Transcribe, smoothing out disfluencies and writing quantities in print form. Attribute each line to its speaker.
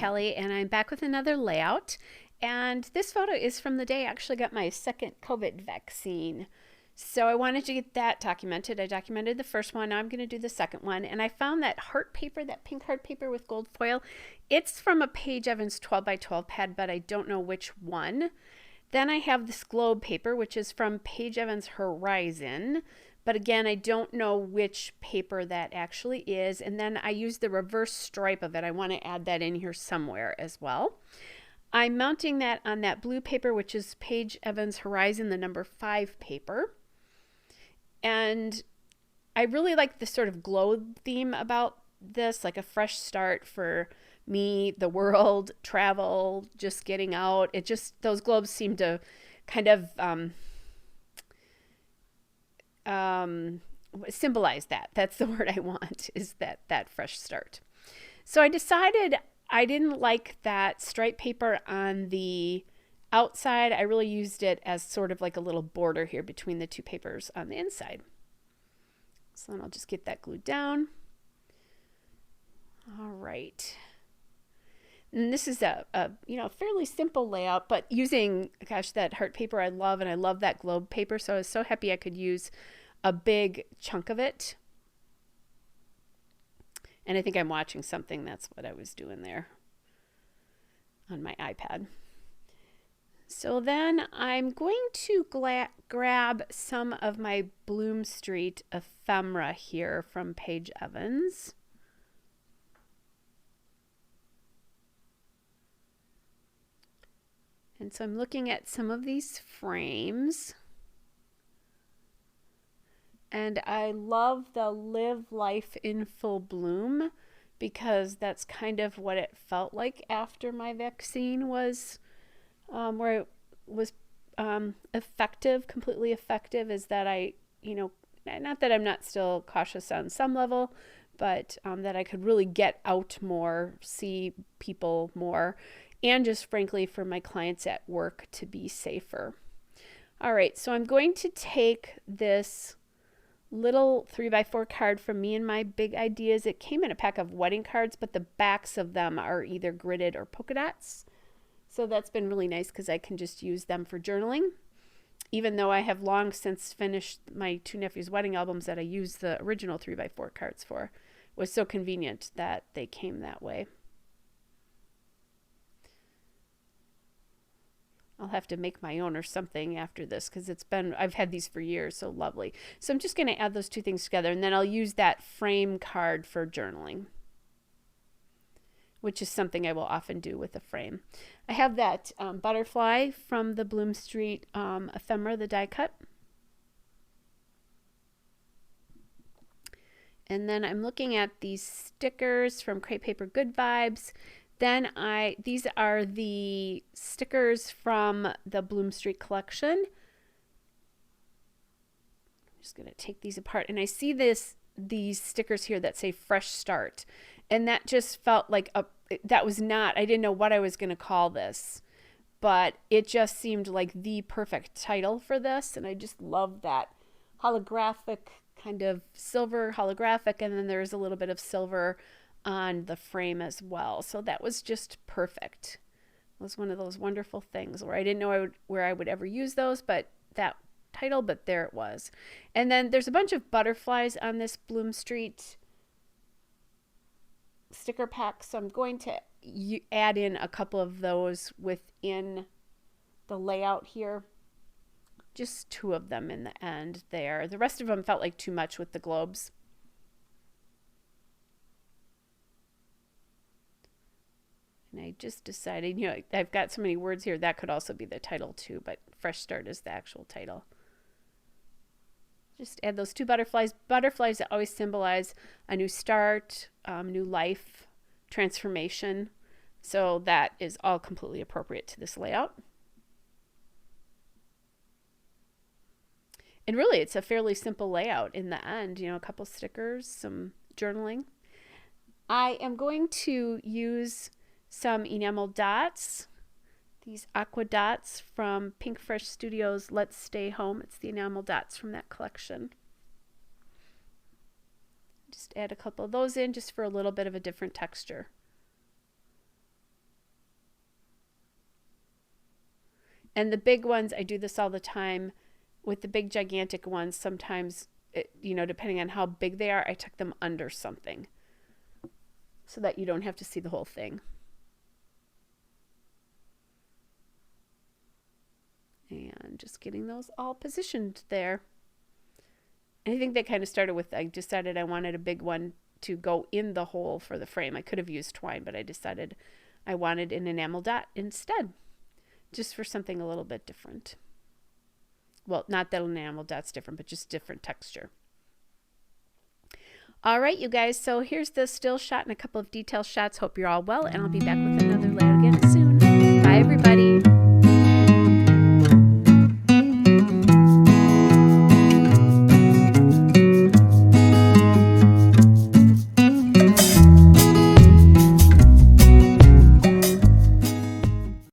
Speaker 1: Kelly, and I'm back with another layout. And this photo is from the day I actually got my second COVID vaccine. So I wanted to get that documented. I documented the first one. Now I'm going to do the second one. And I found that heart paper, that pink heart paper with gold foil. It's from a Paige Evans 12 by 12 pad, but I don't know which one. Then I have this globe paper, which is from Paige Evans Horizon. But again, I don't know which paper that actually is. And then I use the reverse stripe of it. I want to add that in here somewhere as well. I'm mounting that on that blue paper, which is Paige Evans Horizon, the number 5 paper. And I really like the sort of glow theme about this, like a fresh start for me, the world, travel, just getting out. It just, those globes seem to kind of symbolize that. That's the word I want, is that fresh start. So I decided I didn't like that stripe paper on the outside. I really used it as sort of like a little border here between the two papers on the inside. So then I'll just get that glued down. All right. And this is a fairly simple layout, but using, gosh, that heart paper I love, and I love that globe paper, so I was so happy I could use a big chunk of it. And I think I'm watching something. That's what I was doing there on my iPad. So then I'm going to grab some of my Bloom Street ephemera here from Paige Evans. And so I'm looking at some of these frames. And I love the Live Life in Full Bloom, because that's kind of what it felt like after my vaccine was, where it was effective, completely effective, is that I, not that I'm not still cautious on some level, but that I could really get out more, see people more, and just frankly for my clients at work to be safer. All right, so I'm going to take this little 3x4 card from Me and My Big Ideas. It came in a pack of wedding cards, but the backs of them are either gridded or polka dots. So that's been really nice because I can just use them for journaling. Even though I have long since finished my 2 nephews' wedding albums that I used the original 3x4 cards for. It was so convenient that they came that way. I'll have to make my own or something after this, because I've had these for years, so lovely. So I'm just going to add those two things together, and then I'll use that frame card for journaling, which is something I will often do with a frame. I have that butterfly from the Bloom Street ephemera, the die cut. And then I'm looking at these stickers from Crepe Paper Good Vibes. Then these are the stickers from the Bloom Street collection. I'm just going to take these apart, and I see these stickers here that say Fresh Start, and that just felt like I didn't know what I was going to call this, but it just seemed like the perfect title for this, and I just love that holographic, kind of silver holographic, and then there's a little bit of silver on the frame as well. So that was just perfect. It was one of those wonderful things where I didn't know where I would ever use those, but that title, but there it was. And then there's a bunch of butterflies on this Bloom Street sticker pack, so I'm going to add in a couple of those within the layout here. Just 2 of them in the end there. The rest of them felt like too much with the globes. And I just decided, I've got so many words here, that could also be the title too, but Fresh Start is the actual title. Just add those 2 butterflies. Butterflies that always symbolize a new start, new life, transformation. So that is all completely appropriate to this layout. And really, it's a fairly simple layout in the end. A couple stickers, some journaling. I am going to use some enamel dots, these aqua dots from Pink Fresh Studios Let's Stay Home. It's the enamel dots from that collection. Just add a couple of those in just for a little bit of a different texture. And the big ones, I do this all the time. With the big gigantic ones, sometimes, depending on how big they are, I tuck them under something so that you don't have to see the whole thing. And just getting those all positioned there. And I think that kind of started with, I decided I wanted a big one to go in the hole for the frame. I could have used twine, but I decided I wanted an enamel dot instead, just for something a little bit different. Well, not that enamel dot's different, but just different texture. All right, you guys, so here's the still shot and a couple of detail shots. Hope you're all well, and I'll be back with another later.